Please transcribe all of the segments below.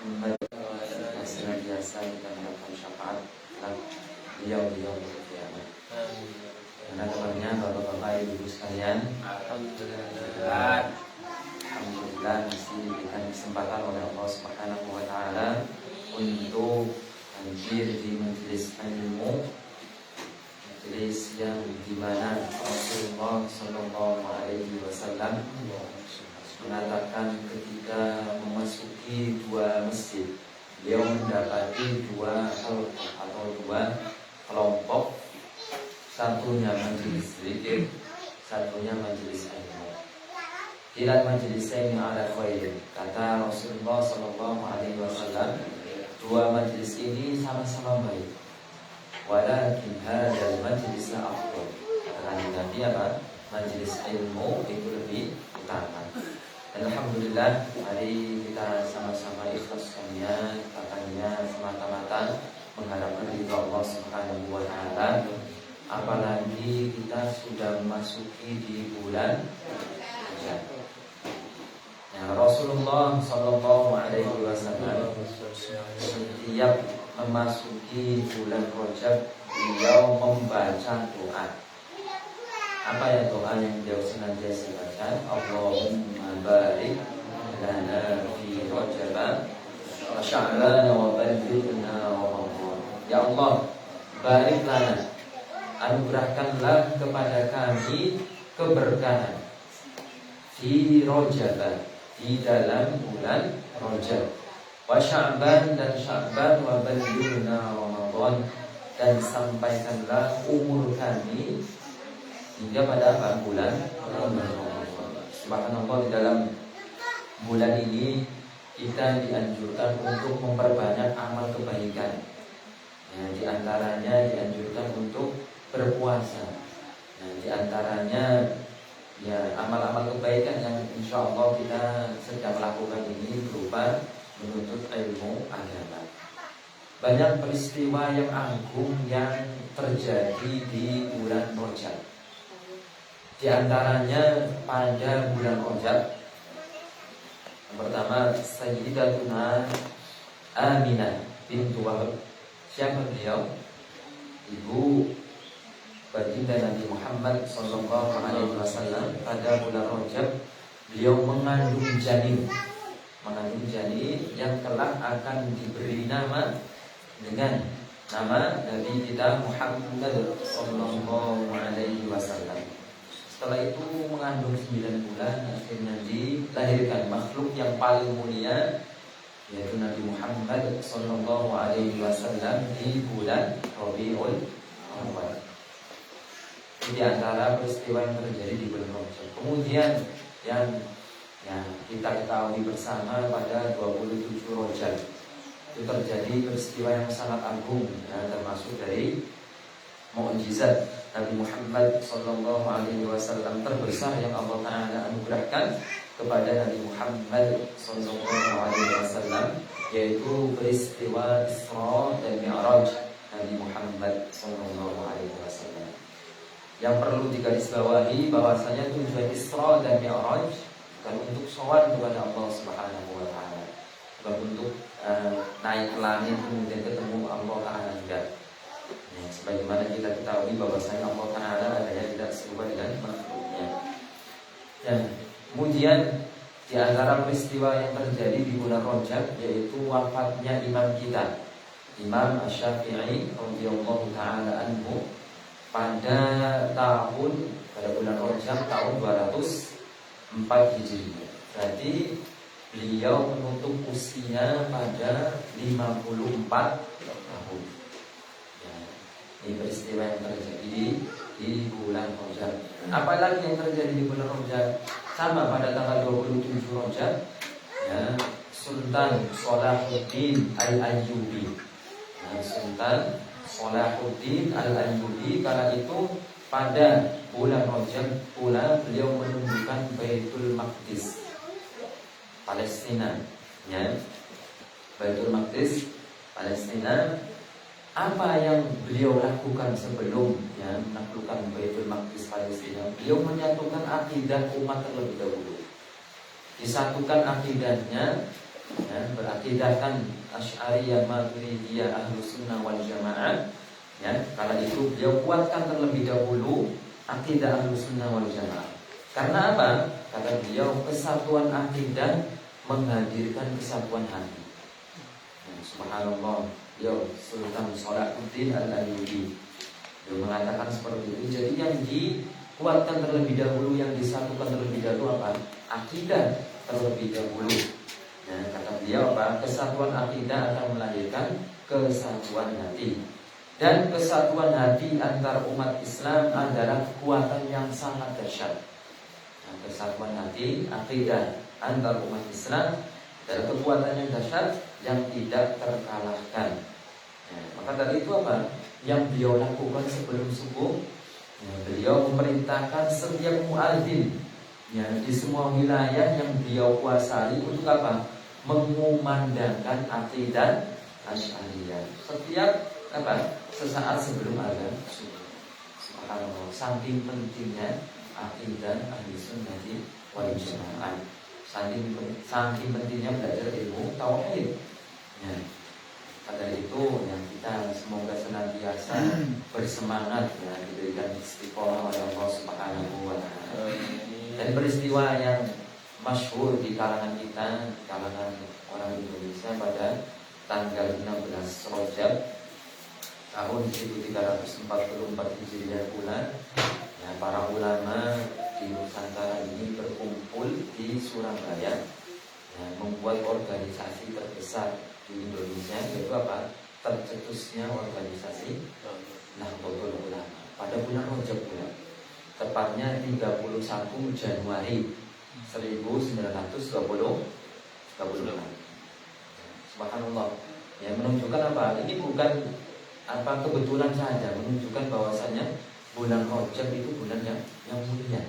Muhammad yang senantiasa kita mendapatkan syafaat beliau berkiamat. Karena kabarnya bapak-bapak ibu sekalian, Alhamdulillah masih diberikan kesempatan oleh Allah Subhanahu wa Ta'ala untuk hadir di majelis ilmu, majelis yang dimana Rasulullah Sallallahu Alaihi Wasallam mengatakan ketika memasuki dua masjid, beliau mendapati dua halqah atau dua kelompok, satunya majelis zikir, satunya majelis ilmu. Ila majlisaini ala khairin, kata Rasulullah Sallallahu Alaihi Wasallam, dua majelis ini sama-sama baik. Walakin hadzal majlis afdal. Kata Nabi apa? Majelis ilmu itu lebih utama. Alhamdulillah, mari kita sama-sama ikhlaskannya, katanya semata-mata mengharapkan ridha Allah Subhanahu wa Ta'ala. Apalagi kita sudah memasuki di bulan Rajab. Nah, Rasulullah Sallallahu Alaihi Wasallam setiap memasuki bulan Rajab beliau membaca doa. Apa ya doa yang beliau senantiasa baca? Allahumma barik lana fi Rajab wa Sya'ban wa ballighna Ramadan. Ya Allah, barik lana, anugerahkanlah kepada kami keberkahan fi Rajab, di dalam bulan Rajab, wa Sya'ban, dan Sya'ban, wa ballighna Ramadan, dan sampaikanlah umur kami hingga pada apa? Bulan Ramadan. Subhanallah, di dalam bulan ini kita dianjurkan untuk memperbanyak amal kebaikan. Ya, di antaranya dianjurkan untuk berpuasa. Nah, di antaranya ya amal-amal kebaikan yang insya Allah kita sedang lakukan ini berupa menuntut ilmu agama. Banyak peristiwa yang agung yang terjadi di bulan Rajab. Di antaranya pada bulan Rajab, yang pertama Sayyidatuna Aminah bintu Wahab. Siapa beliau? Ibu baginda Nabi Muhammad Sallallahu Alaihi Wasallam. Pada bulan Rajab beliau mengandung janin yang kelak akan diberi nama dengan nama Nabi kita Muhammad Sallallahu Alaihi Wasallam. Setelah itu mengandung 9 bulan, akhirnya dilahirkan makhluk yang paling mulia, yaitu Nabi Muhammad Sallallahu Alaihi Wasallam di bulan Rabiul Awal. Di antara peristiwa yang terjadi di bulan Rajab. Kemudian yang kita ketahui bersama pada 27 Rajab itu terjadi peristiwa yang sangat agung, termasuk dari mukjizat Nabi Muhammad Sallallahu Alaihi Wasallam terbesar yang Allah Ta'ala anugerahkan kepada Nabi Muhammad Sallallahu Alaihi Wasallam, yaitu peristiwa Isra dan Mi'raj Nabi Muhammad Sallallahu Alaihi Wasallam. Yang perlu digarisbawahi bahwasanya tujuan Isra dan Mi'raj bukan untuk sowan kepada Allah Subhanahu wa Ta'ala, bukan untuk naik ke langit kemudian ketemu Allah Ta'ala, enggak. Ya, sebagaimana kita ketahui bahwasanya Allah Ta'ala adanya tidak serupa dengan makhluknya. Dan kemudian di antara peristiwa yang terjadi di bulan Rajab yaitu wafatnya imam kita, Imam Asy-Syafi'i radhiyallahu ta'ala anhu, pada bulan Rajab tahun 204 Hijriah. Berarti beliau menutup usia pada 54 tahun. Ya, ini peristiwa yang terjadi di bulan Rajab. Apalagi yang terjadi di bulan Rajab? Sama pada tanggal 27 Rajab, ya, Sultan Salahuddin Al-Ayyubi. Sultan Salahuddin Al-Ayyubi kala itu pada bulan Rajab pula beliau menunjukkan Baitul Maqdis, Palestina, ya. Baitul Maqdis, Palestina. Apa yang beliau lakukan sebelum menaklukkan Baitul Maqdis Palestina? Beliau menyatukan akidah umat terlebih dahulu. Disatukan akidahnya, ya, berakidahkan Asy'ariyah, Maturidiyah, Ahlus Sunnah wal Jamaah. Ya, karena itu beliau kuatkan terlebih dahulu akidah Ahlus Sunnah wal Jamaah. Karena apa? Kata beliau, kesatuan akidah menghadirkan kesatuan hati. Ya, subhanallah, beliau Sultan Salahuddin Al-Ayyubi beliau mengatakan seperti itu. Jadi yang dikuatkan terlebih dahulu, yang disatukan terlebih dahulu apa? Akidah terlebih dahulu. Ya, kata beliau apa? Kesatuan akidah akan melahirkan kesatuan hati. Dan kesatuan hati antar umat Islam adalah kekuatan yang sangat dahsyat. Nah, kesatuan hati, akidah antar umat Islam adalah kekuatan yang dahsyat yang tidak terkalahkan. Ya, maka dari itu apa? Yang beliau lakukan sebelum subuh, ya, beliau memerintahkan setiap muadzin, ya, di semua wilayah yang beliau kuasai untuk apa? Mengumandangkan akidah Asy'ariyah. Setiap apa? Sesaat sebelum azan subuh. Subhanallah, saking pentingnya akidah Ahli Sunnah wal Jamaah. Saking pentingnya belajar ilmu tauhid. Ya. Pada itu yang kita semoga senantiasa bersemangat, ya, diberikan istiqomah oleh Allah Subhanahu wa taala. Dan peristiwa yang masyhur di kalangan kita, kalangan orang Indonesia pada tanggal 16 Rajab tahun 1344 Hijriah bulan, ya, para ulama di Nusantara ini berkumpul di Surabaya, ya, membuat organisasi terbesar di Indonesia, yaitu apa? Tercetusnya organisasi Nahdlatul Ulama pada bulan Rajab bulan, tepatnya 31 Januari 1926. Subhanallah, ya, menunjukkan apa? Ini bukan apa kebetulan saja, menunjukkan bahwasanya bulan Rajab itu bulan yang mulia.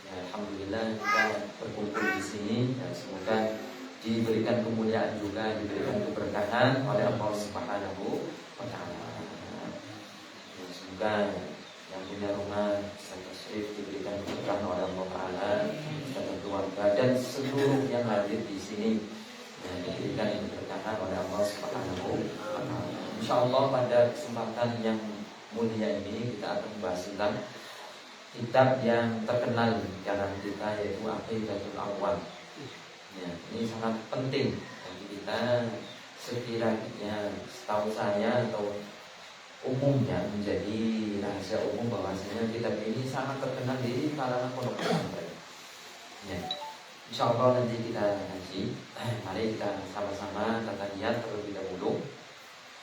Ya, alhamdulillah kita berkumpul di sini, dan semoga diberikan kemuliaan juga, diberikan keberkahan oleh Allah Subhanahu wa taala. Ya, semoga yang punya rumah Ustaz Tasrif diberikan keberkahan oleh Allah taala, Ustaz keluarga dan seluruh yang hadir di sini, ya, diberikan keberkahan oleh Allah Subhanahu wa taala. InsyaAllah pada kesempatan yang mulia ini kita akan membahas tentang kitab yang terkenal di kalangan kita, yaitu Aqidatul Awwam. Ya, ini sangat penting bagi kita. Sekiranya setahu saya atau umumnya menjadi rahasia umum bahwasanya kitab ini sangat terkenal di kalangan pondok pesantren. Ya, InsyaAllah nanti kita kaji. Mari kita sama-sama tata niat terlebih dahulu.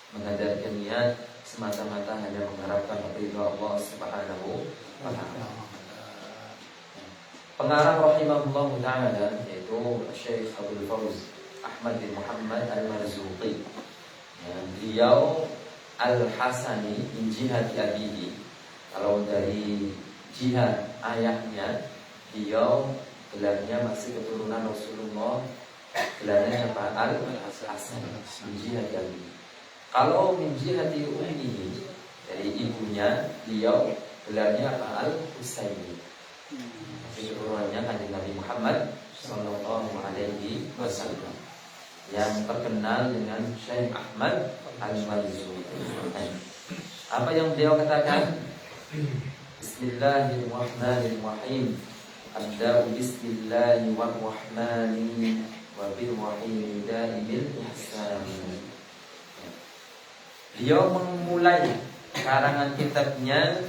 Mengadarkan niat semata-mata hanya mengharapkan ridha Allah Subhanahu wa taala. Pengarang rahimahullah taala yaitu Syekh Abdul Fawz Ahmad bin Muhammad Al-Marzuqi. Ya, beliau Al-Hasani min jihad abihi. Kalau dari jihad ayahnya, beliau gelarnya masih keturunan Rasulullah. Gelarnya apa? Al-Hasan min jihad abihi. Kalau min jihati ummihi, dari ibunya, beliau gelarnya apa? Al-Husaini. Keturunannya kanjeng Nabi Muhammad sallallahu alaihi wasallam, yang terkenal dengan Syekh Ahmad Al-Marzuqi. Apa yang beliau katakan? Bismillahirrahmanirrahim. Abda'u bismillahirrahmanirrahim wa birrahim daimil ihsan. Beliau memulai karangan kitabnya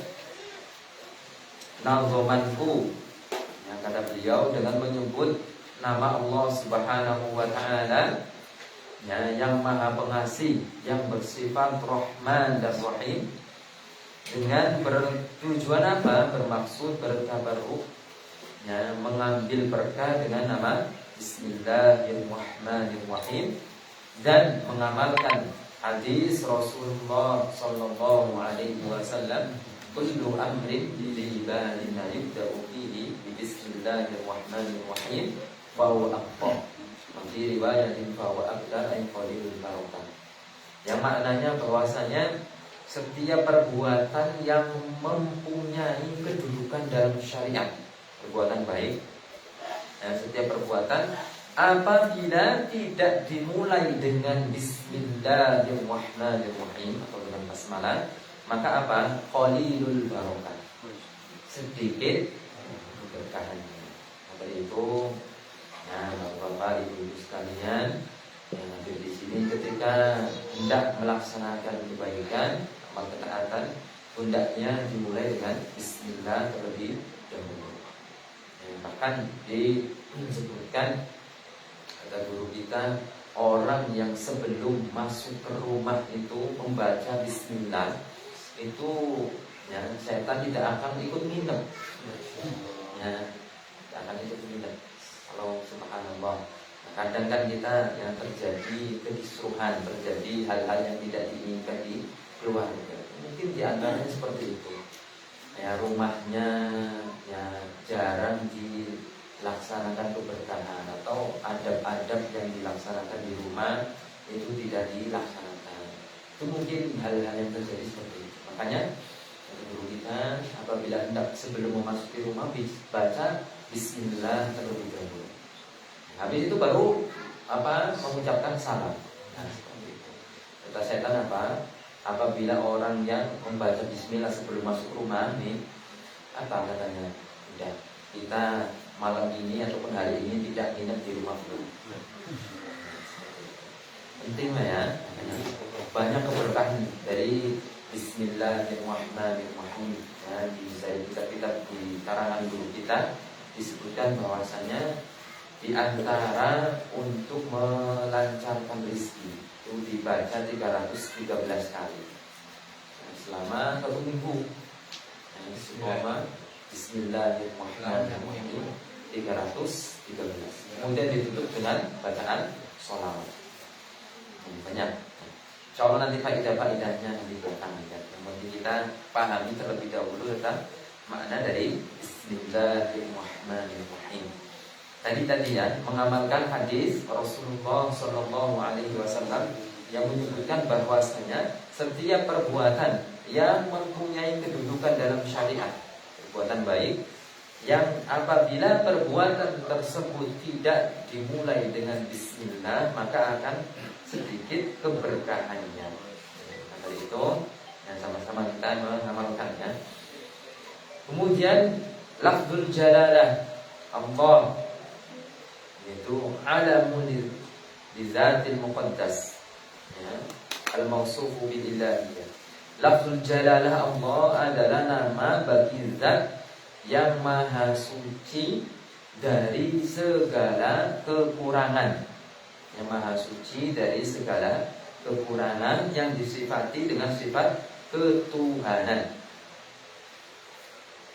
Nazomanku, yang kata beliau dengan menyebut nama Allah Subhanahu wa taala, ya, yang Maha Pengasih, yang bersifat Rahman dan Rahim, dengan bertujuan apa? Bermaksud bertabarruk, ya, mengambil berkah dengan nama Bismillahirrahmanirrahim, dan mengamalkan hadis Rasulullah sallallahu alaihi wasallam, kullu amrin li ibadin yubda'u fihi bi bismillahirrahmanirrahim fa huwa aqwa. Di riwayatin fa huwa aqdar ay qalilul barakah. Yang maknanya bahwasanya setiap perbuatan yang mempunyai kedudukan dalam syariat, perbuatan baik, setiap perbuatan apabila tidak dimulai dengan Bismillahirrahmanirrahim atau dengan basmalah, maka apa? Qalilul barokah, sedikit keberkahannya. Maka itu, nah, Bapak Ibu sekalian yang hadir di sini, ketika hendak melaksanakan kebaikan, amal ketaatan, hendaknya dimulai dengan Bismillah terlebih dahulu. Bahkan disebutkan, kata guru kita, orang yang sebelum masuk ke rumah itu membaca Bismillah, itu ya, setan tidak akan ikut minum, ya, tidak akan ikut minum. Kalau subhanallah, kadang kan kita yang terjadi kekisruhan, terjadi hal-hal yang tidak diinginkan di keluarga, mungkin diantaranya seperti itu. Ya, rumahnya ya jarang dilaksanakan keberkahan, atau adab-adab yang dilaksanakan di rumah itu tidak dilaksanakan. Itu mungkin hal-hal yang terjadi seperti itu. Makanya guru kita apabila hendak sebelum memasuki rumah baca Bismillah terlebih dahulu. Habis itu baru mengucapkan salam. Nah, seperti itu. Kata setan apa? Apabila orang yang membaca Bismillah sebelum masuk rumah nih, apa katanya? Udah, kita malam ini ataupun hari ini tidak nginep di rumah dulu. Penting lah ya. Banyak keberkahan dari Bismillahirrahmanirrahim. Ya, di kitab-kitab di karangan guru kita disebutkan bahwasanya di antara untuk melancarkan rezeki itu dibaca 313 kali selama 1 minggu. Semua Bismillahirrahmanirrahim 313. Kemudian ditutup dengan bacaan sholawat. Banyak. Insya Allah nanti faedah-faedahnya di belakang ya. Yang penting kita pahami terlebih dahulu tentang makna dari Bismillahirrahmanirrahim. Tadi ya mengamalkan hadis Rasulullah Shallallahu Alaihi Wasallam yang menyebutkan bahwasanya setiap perbuatan yang mempunyai kedudukan dalam syariat, perbuatan baik, yang apabila perbuatan tersebut tidak dimulai dengan Bismillah, maka akan sedikit keberkahannya. Maka itu yang sama-sama kita mengamalkannya. Kemudian lafzul jalalah Allah, itu alamun lizatil muqaddas, ya, al-mausufu bil ilahiyah. Lafzul jalalah Allah adalah nama bagi zat yang maha suci dari segala kekurangan, yang maha suci dari segala kekurangan, yang disifati dengan sifat ketuhanan.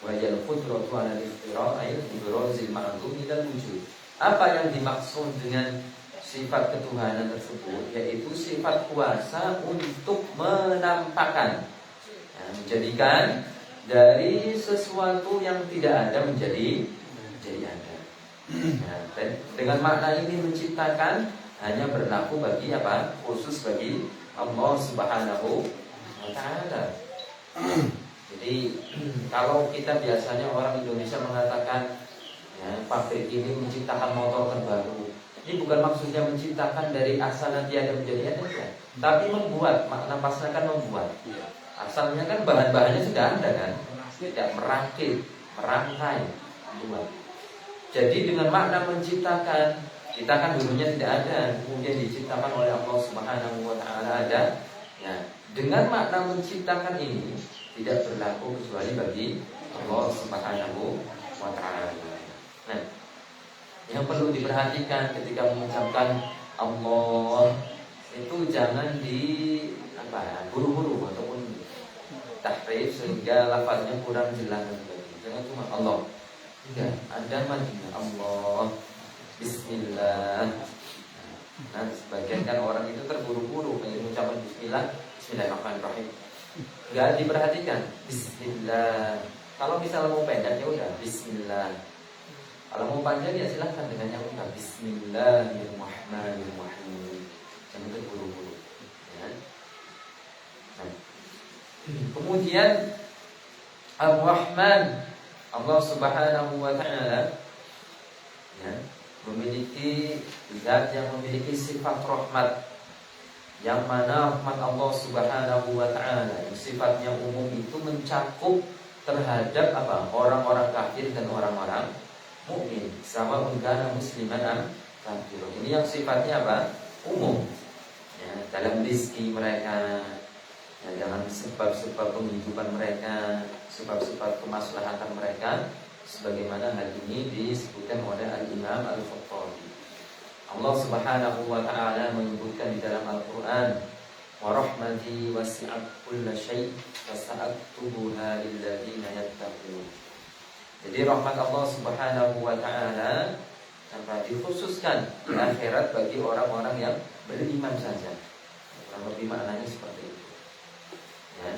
Wajal qudratu ala al-iftira'i ibrazil ma'lum minal wujud. Apa yang dimaksud dengan sifat ketuhanan tersebut? Yaitu sifat kuasa untuk menampakkan, ya, menjadikan dari sesuatu yang tidak ada menjadi ada. Ya, dan dengan makna ini menciptakan hanya berlaku bagi apa? Khusus bagi Allah Subhanahu wa Ta'ala. Jadi kalau kita biasanya orang Indonesia mengatakan, ya, pabrik ini menciptakan motor terbaru, ini bukan maksudnya menciptakan dari asal nanti ada menjadi ada, ya, tapi membuat, makna pasnya kan membuat. Asalnya kan bahan-bahannya sudah ada kan, tidak merakit, merangkai, membuat. Jadi dengan makna menciptakan, kita kan dulunya tidak ada, kemudian diciptakan oleh Allah Subhanahu wa Ta'ala ada. Ya, dengan makna menciptakan ini tidak berlaku kecuali bagi Allah Subhanahu wa Ta'ala. Nah, yang perlu diperhatikan ketika mengucapkan Allah itu jangan buru-buru ataupun tahrif sehingga lafaznya kurang jelas. Jangan cuma Allah. Tidak, ada makna Allah, Bismillah. Nah, sebagian kan orang itu terburu-buru mengucapkan Bismillah, Bismillahirrahmanirrahim. Enggak diperhatikan Bismillah. Kalau misalnya mau pendek ya udah Bismillah. Kalau mau panjang ya silahkan dengan yang mudah. Bismillahirrahmanirrahim. Jangan terburu-buru. Ya. Nah. Kemudian Ar-Rahman, Allah Subhanahu wa Ta'ala, ya, memiliki zat yang memiliki sifat rahmat, yang mana rahmat Allah Subhanahu wa taala yang sifatnya umum itu mencakup terhadap apa? Orang-orang kafir dan orang-orang mukmin, sama kana musliman am kafir. Ini yang sifatnya apa? Umum. Ya, dalam rezeki mereka, ya, dalam sebab-sebab penghidupan mereka, sebab-sebab kemaslahatan mereka, sebagaimana hal ini disebutkan oleh Al-Imam Al-Khattabi. Allah Subhanahu wa taala menyebutkan di dalam Al-Qur'an, "Wa rahmati wasi'at kulla syai' fasa'aktubuha lil ladzina yattaqun." Jadi rahmat Allah Subhanahu wa taala dikhususkan di akhirat bagi orang-orang yang beriman saja. Kurang lebih maknanya seperti itu. Ya.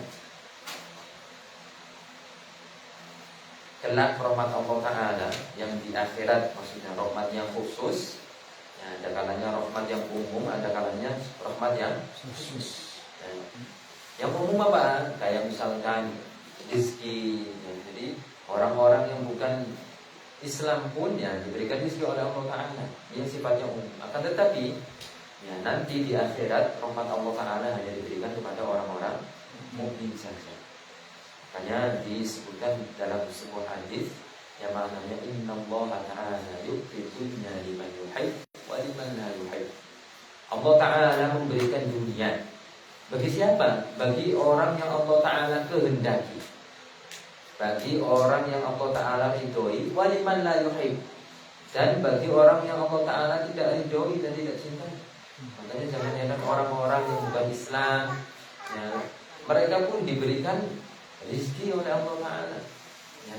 Kelak rahmat Allah taala yang di akhirat, maksudnya rahmat yang khusus. Ya, ada kalanya rahmat yang umum, ada kalanya rahmat yang khusus. Ya. Yang umum apa? Kayak misalkan rezeki. Ya, jadi orang-orang yang bukan Islam pun ya diberikan rezeki oleh Allah Taala. Ini sifatnya umum. Akan tetapi ya, nanti di akhirat rahmat Allah Taala hanya diberikan kepada orang-orang mukmin saja. Makanya disebutkan dalam sebuah hadis yang maknanya innallaha ta'ala yu'ti dunya liman yuhib wa liman la yuhib. Allah Ta'ala memberikan dunia bagi siapa? Bagi orang yang Allah Ta'ala kehendaki, bagi orang yang Allah Ta'ala ridhoi, wa liman la yuhib, dan bagi orang yang Allah Ta'ala tidak ridhoi dan tidak cinta. Makanya jangan heran orang-orang yang bukan Islam ya, mereka pun diberikan rezeki oleh Allah Ta'ala ya.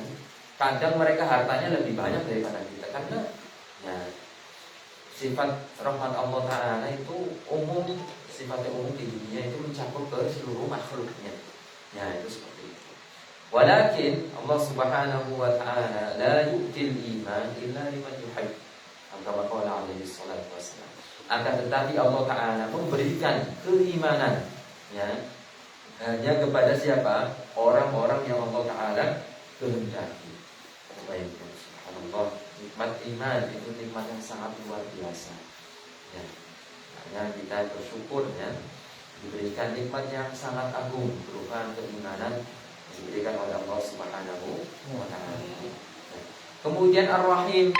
Kadang mereka hartanya lebih banyak daripada kita, karena ya, sifat rahmat Allah Ta'ala itu umum, sifatnya umum di dunia itu mencakup ke seluruh makhluknya. Ya, itu seperti itu. Walakin Allah Subhanahu wa Ta'ala la yu'til iman illa liman yuhib. Kama qala alaihi salatu wassalam. Akan tetapi Allah Ta'ala memberikan keimanan ya, hanya kepada siapa? Orang-orang yang Allah Ta'ala kehendaki. Baik, subhanallah, nikmat iman itu nikmat yang sangat luar biasa. Ya, makanya kita bersyukur ya, diberikan nikmat yang sangat agung berupa keimanan yang diberikan oleh Allah Subhanahu wa Ta'ala. Ya. Kemudian Ar-Rahim.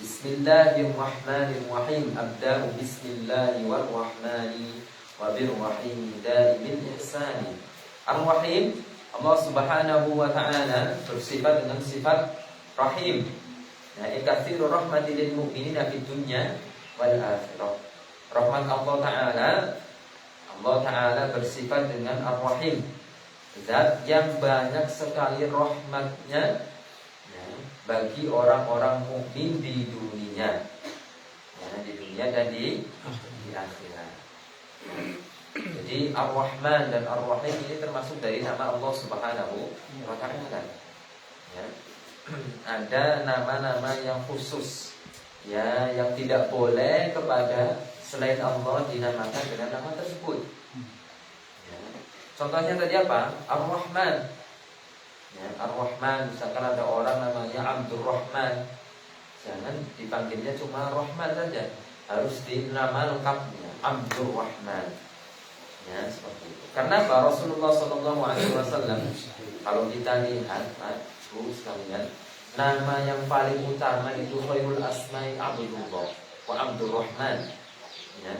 Bismillahirrahmanirrahim. Abda'u bismillahi warrahmani wa birrahim daimil ihsani. Ar-Rahim, Allah Subhanahu wa Ta'ala bersifat dengan sifat Rahim. Ya, katsirur rahmati lil mu'minina fid dunya wal akhirah. Rahmat Allah Ta'ala bersifat dengan Ar-Rahim, zat yang banyak sekali rahmatnya ya, bagi orang-orang mukmin di dunia ya, di dunia dan di akhirat. Jadi Ar-Rahman dan Ar-Rahim ini termasuk dari nama Allah Subhanahu wa Ta'ala ya. Ada nama-nama yang khusus ya, yang tidak boleh kepada selain Allah dinamakan dengan nama tersebut ya. Contohnya tadi apa? Ar-Rahman ya, Ar-Rahman, misalkan ada orang namanya Abdurrahman, jangan dipanggilnya cuma Rahman saja, harus dinama lengkapnya Abdurrahman ya, seperti itu. Karena Rasulullah SAW, kalau kita lihat sekalian, nama yang paling utama itu khairul asma'i Abdullah wa Abdurrahman ya.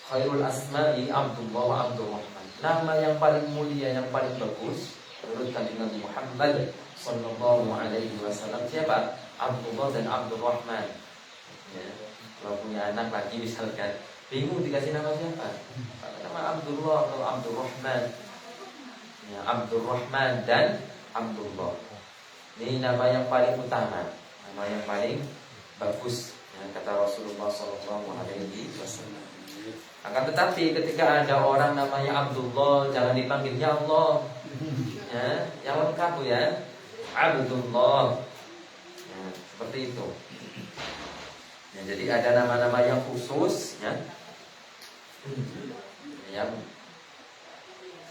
Khairul asma'i Abdullah wa Abdurrahman. Nama yang paling mulia, yang paling bagus menurut Kanjeng Nabi Muhammad sallallahu alaihi wasallam siapa? Abdullah dan Abdurrahman ya. Kalau punya anak lagi misalkan bingung dikasih nama siapa? Nama Abdullah atau Abdurrahman ya, Abdurrahman dan Abdullah. Ini nama yang paling utama, nama yang paling bagus ya, kata Rasulullah SAW. Akan tetapi ketika ada orang namanya Abdullah, jangan dipanggilnya Allah ya, yang lengkap ya, Abdullah ya, seperti itu ya. Jadi ada nama-nama yang khusus ya, yang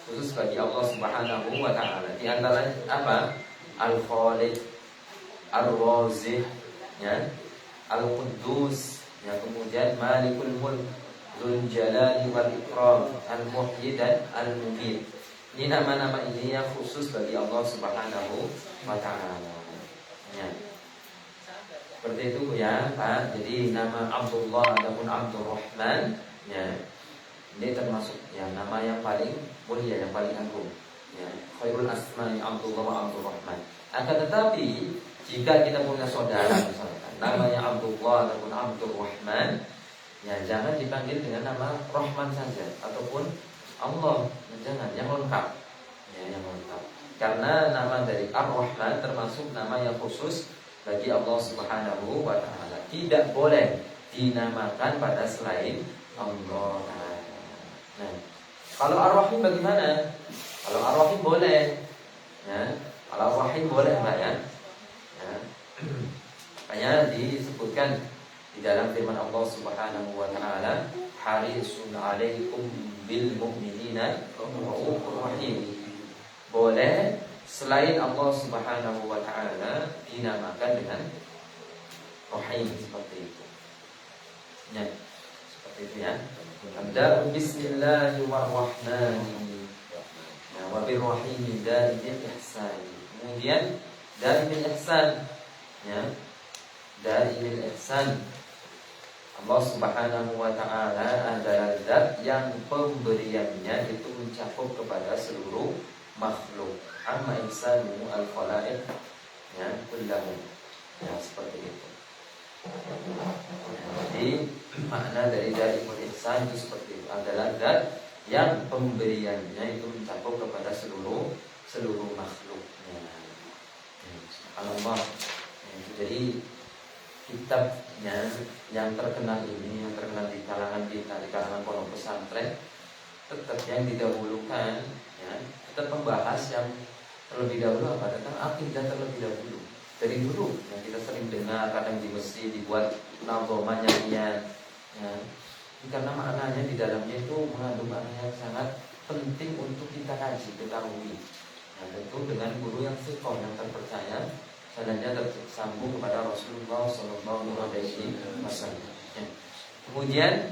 khusus bagi Allah Subhanahu wa Ta'ala. Di antaranya apa? Al-Khaliq, Ar-Raziq ya, Al-Quddus, ya, kemudian Malikul Mulk, Dzul Jalali wal Ikram, Al-Muhyi dan Al-Mumit. Ini nama-nama ini yang khusus bagi Allah Subhanahu wa taala. Ya. Seperti itu ya, Pak. Jadi nama Abdullah ataupun Abdurrahman, ya, ini termasuk ya nama yang paling mulia, yang paling agung. Ya, khairul asma'i Abdullah wa Abdurrahman. Akan tetapi jika kita punya saudara misalkan namanya Abdullah ataupun Abdurrahman, ya jangan dipanggil dengan nama Rahman saja ataupun Allah, jangan, yang lengkap. Ya, yang lengkap. Karena nama dari Ar-Rahman termasuk nama yang khusus bagi Allah Subhanahu wa taala. Tidak boleh dinamakan pada selain Allah Ta'ala. Nah, kalau Ar-Rahim bagaimana? Kalau Ar-Rahim boleh, ya. Kalau Ar-Rahim boleh, Pak, ya. Makanya disebutkan di dalam firman Allah Subhanahu wa taala, harisun 'alaikum bil mu'minina raufur rahim. Boleh selain Allah Subhanahu wa taala dinamakan dengan Rahim, seperti itu. Ya, seperti itu ya. Abda bismillahirrahmanirrahim. Wa birrahim dari ihsan. Kemudian dari ihsan, ya. Dari ihsan, Allah Subhanahu wa taala adalah zat yang pemberiannya itu mencakup kepada seluruh makhluk. Amma ihsanu al-khalaiq, ya, kullahum. Ya, seperti itu. Jadi makna dari ihsan itu seperti itu, adalah zat yang pemberiannya itu mencakup kepada seluruh makhluknya. Subhanallah. Jadi kitabnya yang terkenal ini, yang terkenal di kalangan kita, di kalangan pondok pesantren, tetap yang didahulukan, ya, tetap membahas yang terlebih dahulu apa, tentang akidah terlebih dahulu. Dari dulu yang kita sering dengar, kadang di masjid dibuat nazoma nyanyian, ya. Karena maknanya di dalamnya itu mengandung makna yang sangat penting untuk kita kaji, ketahui. Nah, tentu dengan guru yang sikoh, yang terpercaya, sanadnya tersambung kepada Rasulullah Sallallahu Alaihi Wasallam. Ya. Kemudian,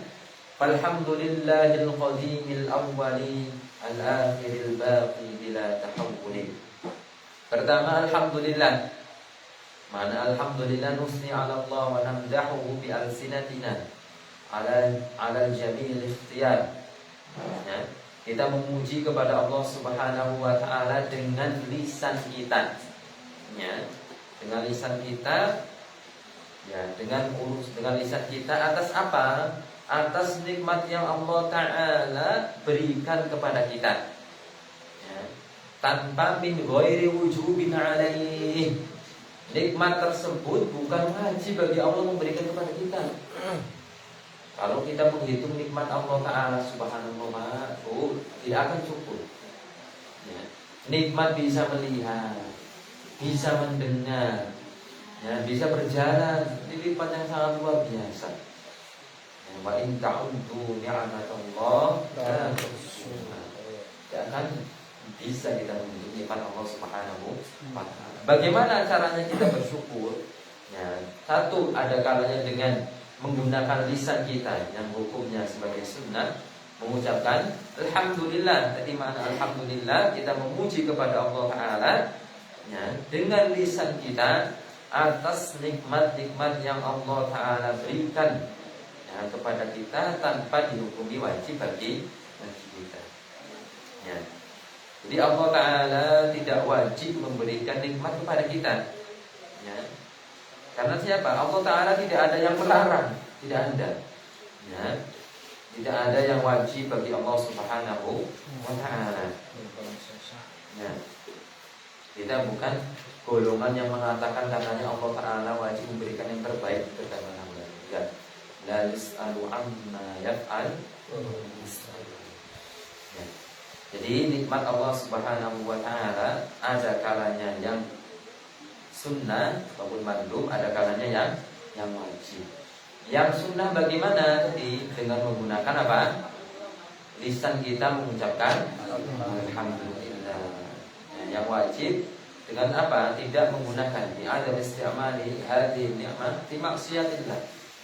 Alhamdulillahil qadimil awwali al-akhiril baqi bila tahawulin. Pertama, alhamdulillah. Mana alhamdulillah nusni 'ala Allah wa namdahu bi alsinatina ala jamil ikhtiyar. Ya. Kita memuji kepada Allah Subhanahu wa taala dengan lisan kita. Ya. Dengan lisan kita, ya, dengan lisan kita atas apa? Atas nikmat yang Allah taala berikan kepada kita. Ya. Tanpa min ghairi wujubin alaih. Nikmat tersebut bukan wajib bagi Allah memberikan kepada kita. Kalau kita menghitung nikmat Allah Ta'ala Subhanahu wa ta'ala, tidak akan cukup, ya. Nikmat bisa melihat, bisa mendengar, ya, bisa berjalan, lipat yang sangat luar biasa. Wa in ta'uddu ni'matallah la tuhsuha. Tidak akan bisa kita menghitung nikmat Allah Subhanahu wa ta'ala. Bagaimana caranya kita bersyukur? Ya, satu, ada kalanya dengan menggunakan lisan kita yang hukumnya sebagai sunnah, mengucapkan alhamdulillah. Tadi mana alhamdulillah, kita memuji kepada Allah Ta'ala, ya, dengan lisan kita atas nikmat-nikmat yang Allah Ta'ala berikan, ya, kepada kita tanpa dihukumi wajib bagi kita. Ya. Jadi Allah Ta'ala tidak wajib memberikan nikmat kepada kita, ya. Karena siapa? Allah Ta'ala tidak ada yang melarang, tidak ada, ya. Tidak ada yang wajib bagi Allah Subhanahu wa ta'ala, ya. Kita bukan golongan yang mengatakan katanya Allah Ta'ala wajib memberikan yang terbaik kepada hamba. Ya. La yus'alu amma yaf'al. Ya. Jadi nikmat Allah Subhanahu wa ta'ala ada kalanya yang sunnah ataupun mandub, ada kalanya yang wajib. Yang sunnah bagaimana? Tadi dengan menggunakan apa? Lisan kita mengucapkan alhamdulillah. Yang wajib Dengan apa? Tidak menggunakan ada istimali hadhihi ni'mah fi maksiatillah.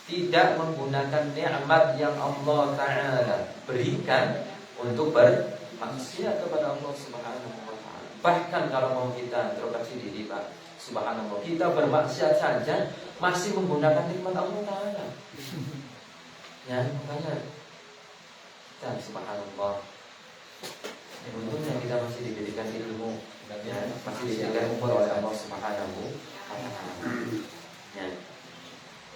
Tidak menggunakan nikmat yang Allah Ta'ala berikan untuk bermaksiat kepada Allah Subhanahu wa Ta'ala. Bahkan kalau mau kita introspeksi diri, Pak, subhanallah, kita bermaksiat saja masih menggunakan nikmat Allah Ta'ala. Ya, makanya kita subhanallah, untungnya kita masih diberikan ilmu, ya, masih diberikan umur oleh Allah Subhanahu wa Ta'ala. Ya.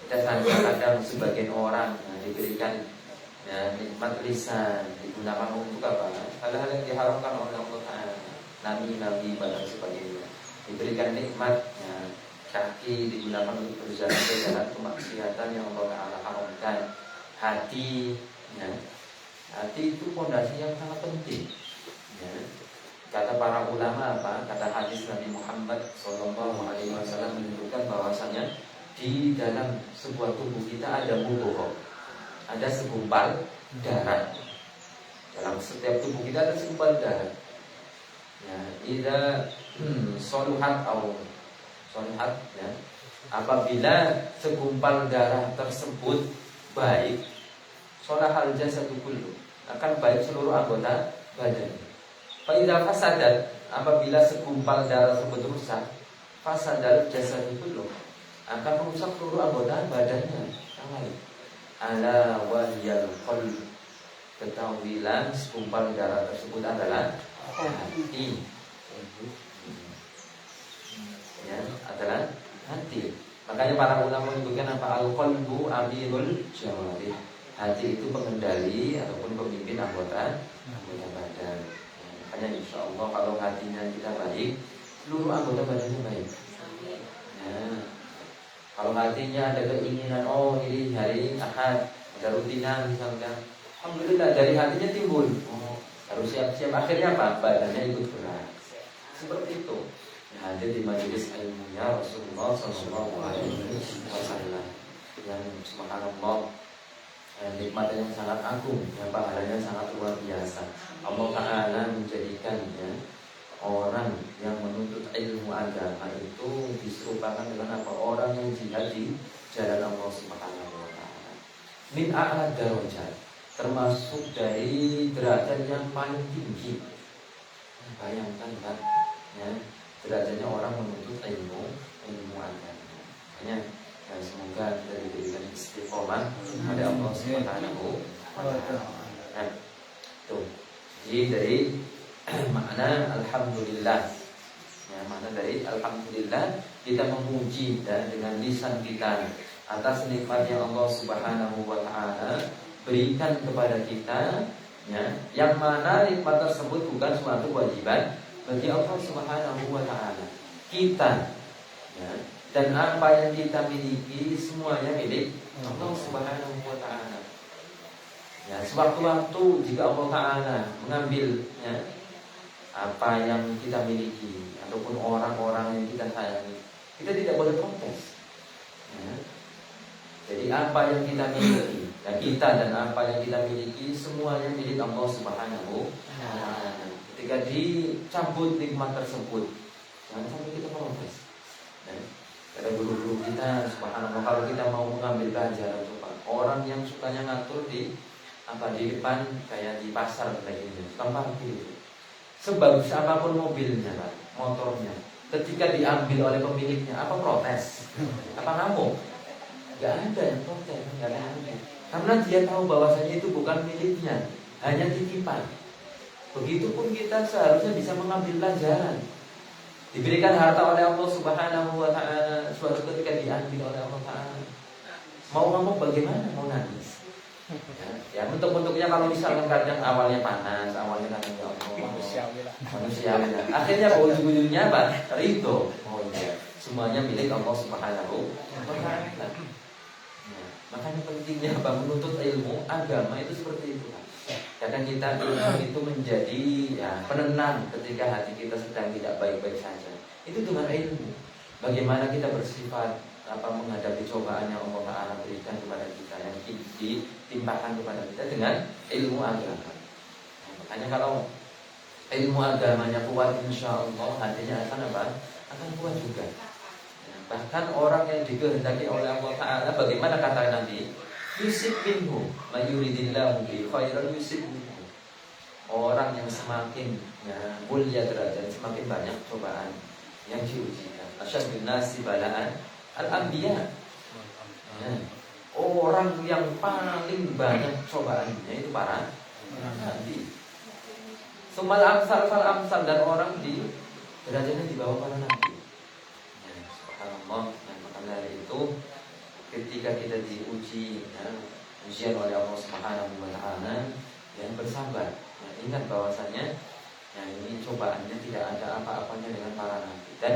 Kita kadang sebagian orang diberikan ya, nikmat lisan, digunakan untuk apa? Hal-hal yang diharamkan oleh Allah Ta'ala, nabi dan sebagainya. Diberikan nikmat ya, kaki digunakan untuk berjalan ke jalan kemaksiatan yang Allah Ta'ala haramkan. Hati ya, hati itu fondasi yang sangat penting ya. Kata para ulama apa? Kata hadis Nabi Muhammad SAW menunjukkan bahwasanya di dalam sebuah tubuh kita ada mudghah, ada segumpal darah. Dalam setiap tubuh kita ada segumpal darah. Ya, idza soluhat atau soluhat ya. Apabila segumpal darah tersebut baik, solahal jasadu kullu, akan baik seluruh anggota badan. Fa idza fasadat, apabila segumpal darah tersebut rusak, fasadal jasadu kullu, akan merusak seluruh anggota badannya yang lain. Ala wahyal qalb, ketahuilah segumpal darah tersebut adalah hati. Ya, adalah hati. Makanya para ulama menyebutkan apa? Al-qalbu amirul jawarih. Hati itu pengendali ataupun pemimpin anggota badan. Makanya insya Allah kalau hatinya kita baik, seluruh anggota badannya baik. Ya. Kalau hatinya ada keinginan, oh ini hari Ahad ada rutinan misalkan, alhamdulillah dari hatinya timbul, oh harus siap-siap, akhirnya apa? Badannya ikut gerak. Seperti itu. Hadir di majelis ilmunya Rasulullah SAW yang subhanallah, nikmat yang sangat agung, yang pahalanya sangat luar biasa. Allah Ta'ala menjadikan ya, orang yang menuntut ilmu agama itu diserupakan dengan apa? Orang yang jihad di jalan Allah Subhanahu wa Ta'ala. Min a'la darajat, termasuk dari derajat yang paling tinggi. Bayangkan kan, ya, derajatnya orang menuntut ilmu agama. Makanya ya, semoga kita diberikan istiqomah pada Allah Subhanahu wa Ta'ala. Nah, tuh. Jadi dari makna alhamdulillah. Ya, makna dari alhamdulillah, kita memuji dan dengan lisan kita atas nikmat yang Allah Subhanahu wa Ta'ala berikan kepada kita, ya, yang mana nikmat tersebut bukan suatu kewajiban bagi Allah Subhanahu wa Ta'ala. Kita ya, dan apa yang kita miliki semuanya milik Allah Subhanahu wa Ta'ala. Ya, sewaktu-waktu jika Allah Ta'ala mengambil ya, apa yang kita miliki ataupun orang-orang yang kita sayangi, kita tidak boleh protes ya. Jadi apa yang kita miliki, ya, kita dan apa yang kita miliki semuanya milik Allah Subhanahu wa Ta'ala. Ketika dicabut nikmat tersebut, jangan sampai kita protes ya. Ada guru-guru kita subhanallah, kalau kita mau mengambil pelajaran, coba orang yang sukanya ngatur di apa di depan kayak di pasar kayak gini, tempat gitu. Sebagus apapun mobilnya, Pak, motornya, ketika diambil oleh pemiliknya, apa protes? Apa ngamuk? Gak ada yang protes, gak ada. Karena dia tahu bahwasanya itu bukan miliknya, hanya titipan. Begitupun kita seharusnya bisa mengambil pelajaran. Diberikan harta oleh Allah Subhanahu wa Ta'ala, suatu ketika diambil oleh Allah Ta'ala. Mau ngamuk bagaimana? Mau nangis. Ya, bentuk-bentuknya kalau misalkan kadang awalnya panas, awalnya kadang ya Allah, manusiawi. Akhirnya ujung-ujungnya apa? Ridho. Oh iya, semuanya milik Allah Subhanahu wa Ta'ala. Ya, makanya pentingnya apa? Menuntut ilmu agama itu seperti itu. Kadang kita ilmu itu menjadi ya, penenang ketika hati kita sedang tidak baik-baik saja. Itu dengan ilmu. Bagaimana kita bersifat apa menghadapi cobaan yang Allah Ta'ala berikan kepada kita, yang ditimpakan kepada kita dengan ilmu agama. Nah, makanya kalau ilmu agamanya kuat, insya Allah hatinya akan apa? akan kuat juga. Bahkan orang yang dikehendaki oleh Allah Ta'ala, bagaimana kata Nabi, yusib minhu mayuridillahu bi khairan yusib minhu. Orang yang semakin mulia derajat, semakin banyak cobaan yang diujikan. Asyadun nasi balaan al-anbiya. Orang yang paling banyak cobaannya itu para nabi. Sumal amsal fal amsal, dan orang di derajatnya di bawah para nabi. Subhanallah. Maka dari itu ketika kita diuji ujian oleh Allah Subhanahu wa taala, yang bersabar. Ingat bahwasanya ini cobaannya tidak ada apa-apanya dengan para nabi. Dan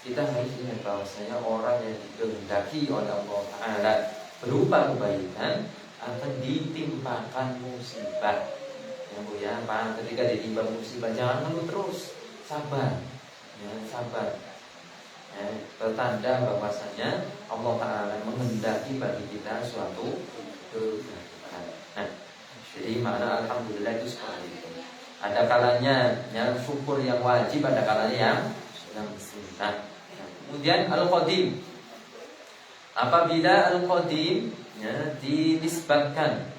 kita harus ingat bahwasanya orang yang dikehendaki oleh Allah Ta'ala berupa kebaikan akan ditimpakan musibah. Ketika ditimpa musibah, jangan ngeluh terus, sabar, sabar. Pertanda bahwasanya Allah Ta'ala menghendaki bagi kita suatu kebaikan. Jadi makna alhamdulillah itu seperti itu. Ada kalanya yang syukur yang wajib, ada kalanya yang sunnah. Kemudian al-qadim. Apabila al-qadim dinisbatkan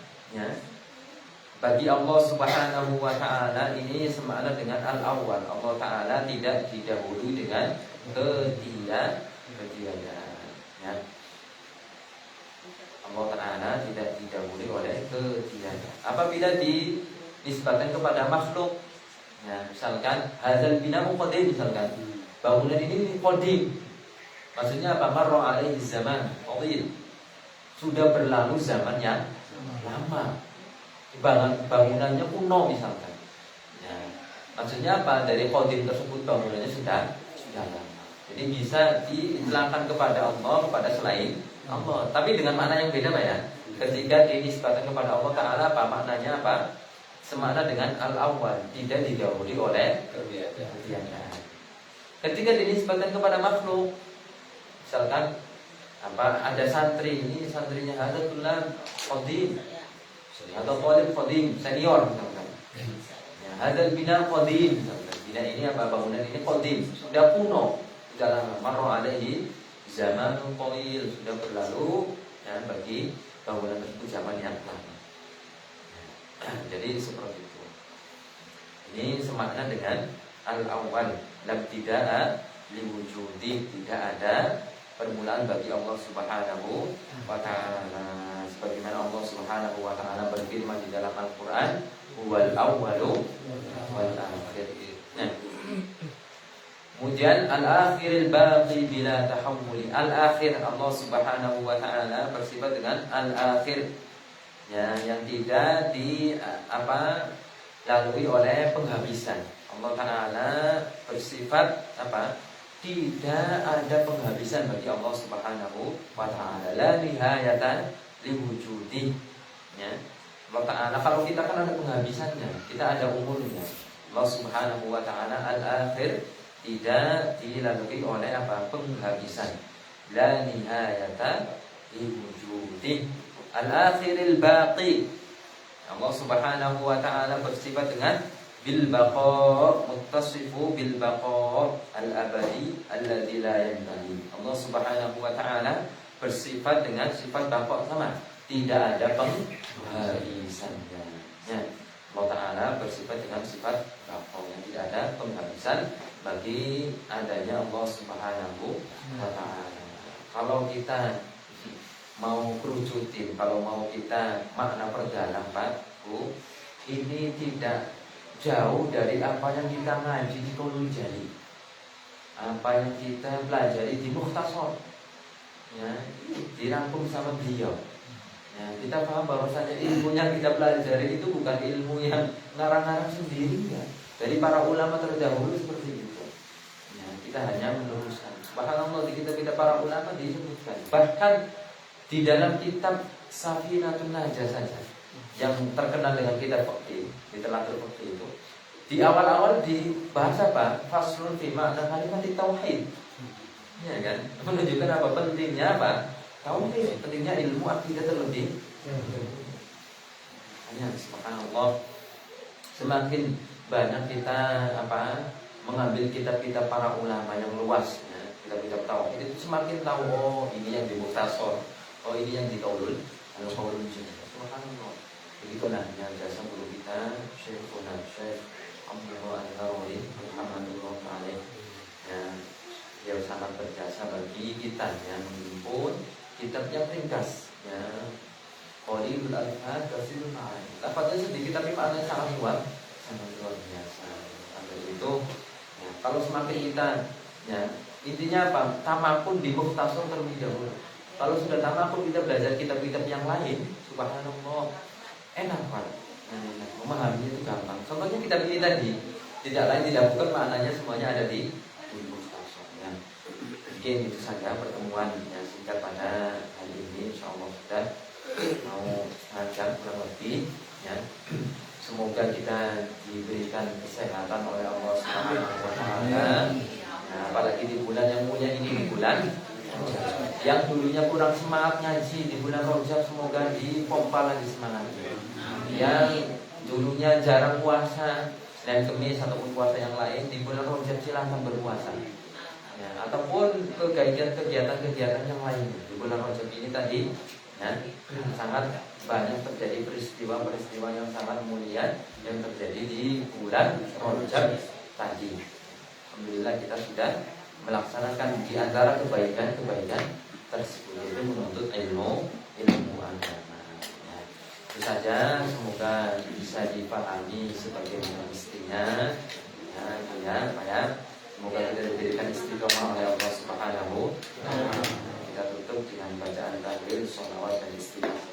bagi Allah Subhanahu wa taala, ini semakna dengan al-awwal. Allah Ta'ala tidak didahului dengan ketiadaan. Allah Ta'ala tidak didahului oleh ketiadaan. Apabila dinisbatkan kepada makhluk, misalkan hadzal bina'u qadim, misalkan bangunan ini qadim. Maksudnya apa? Marra alaihi zaman qawil. Sudah berlalu zaman yang lama. Bangunannya kuno misalkan. Maksudnya apa? Dari qadim tersebut bangunannya sudah lama. Jadi bisa diistilahkan kepada Allah, kepada selain Allah. Tapi dengan makna yang beda Pak ya. Ketika dinisbatkan kepada Allah Ta'ala, apa maknanya apa? Semakna dengan al-awwal, tidak didahului oleh ketiadaan. Ketika dinisbatkan kepada makhluk, misalkan ada santri, ini santrinya ada tulang qadim atau talib qadim senior misalkan. Hadzal bina qadim misalkan. Bina ini bangunan ini qadim, sudah kuno, sudah lama. Marra alaihi zamanul qawil, sudah berlalu bagi bangunan tersebut zaman yang lama. Jadi seperti itu. Ini semakna dengan al-awwal, lam tidak liwujudi, tidak ada permulaan bagi Allah Subhanahu wa taala. Sebagaimana Allah Subhanahu wa taala berfirman di dalam Al-Qur'an, huwal awwalu wal akhir. Kemudian al-akhiril baqi bila tahawuli. Al-akhir, Allah Subhanahu wa taala bersifat dengan al-akhir, yang tidak lalui oleh penghabisan. Allah Ta'ala bersifat tidak ada penghabisan bagi Allah Subhanahu wa ta'ala. La nihayatan liwujudi. Allah Ta'ala, kalau kita kan ada penghabisannya, kita ada umurnya. Allah Subhanahu wa ta'ala al-akhir, tidak dilalui oleh penghabisan. La nihayatan liwujudi. Al-akhiril baqi. Allah Subhanahu wa ta'ala bersifat dengan bil baqa, muttasifu bil baqa al-abadi alladzi la yantahi. Allah Subhanahu wa ta'ala bersifat dengan sifat baqa, sama, tidak ada penghabisannya. Allah Ta'ala bersifat dengan sifat baqa, yang tidak ada penghabisan bagi adanya Allah Subhanahu wa ta'ala. Kalau kita mau kerucutin, kalau mau kita makna perdalam Pak Bu, ini tidak jauh dari apa yang kita ngaji di Qulul Jali, apa yang kita pelajari di Mukhtasar, dirangkum sama beliau. Kita paham bahwasanya ilmu yang kita pelajari itu bukan ilmu yang ngarang-ngarang sendiri, dari para ulama terdahulu seperti itu. Kita hanya meneruskan. Subhanallah, di kitab-kitab para ulama disebutkan. Bahkan di dalam kitab Safinatun Najah saja, yang terkenal dengan kitab fikih, literatur fikih itu, di awal-awal dibahas faslun fi ma'na kalimat tauhid. Ya kan? Menunjukkan pentingnya tauhid, pentingnya ilmu akidah terlebih. Hanya subhanallah, semakin banyak kita mengambil kitab-kitab para ulama yang luas, ya, kitab-kitab tauhid itu semakin tahu, oh ini yang di Mukhtasar, oh ini yang di Qaulul Jami. Subhanallah. Begitulah yang jasa guru kita Syekhuna Syekh Abdullah An-Nawawi rahimahullah alaih. Ya, dia sangat berjasa bagi kita yang menghimpun kitab yang ringkas, ya. Qalilul alfaz kasirul ma'ani. Lafaznya sedikit tapi maknanya sangat luar biasa. Sampai itu, ya, kalau semakin kita, ya, intinya apa? Tamakun di Mukhtasar terlebih dahulu. Kalau sudah tamakun kita belajar kitab-kitab yang lain, subhanallah, enak Pak. Memahaminya itu gampang. Contohnya kitab ini tadi, tidak lain tidak bukan maknanya semuanya ada di Mukhtasar. Ya. Mungkin itu saja pertemuan yang singkat pada hari ini. Insyaallah sudah mau jam kurang lebih, ya. Semoga kita diberikan kesehatan oleh Allah Subhanahu wa taala. Nah, apalagi di bulan yang mulia ini, di bulan yang dulunya kurang semangat ngaji di bulan Rajab, semoga dipompa lagi semangatnya. Yang dulunya jarang puasa dan Kamis ataupun puasa yang lain, di bulan Rajab silakan berpuasa. Ya, ataupun kegiatan-kegiatan yang lain di bulan Rajab ini tadi, ya, sangat banyak terjadi peristiwa-peristiwa yang sangat mulia yang terjadi di bulan Rajab tadi. Alhamdulillah kita sudah melaksanakan di antara kebaikan-kebaikan tersebut, yaitu menuntut ilmu agama. Ya, itu saja, semoga bisa dipahami sebagaimana mestinya. Ya, semoga kita diberikan istiqomah oleh Allah Subhanahu wa taala. Kita tutup dengan bacaan takbir, sholawat dan istighfar.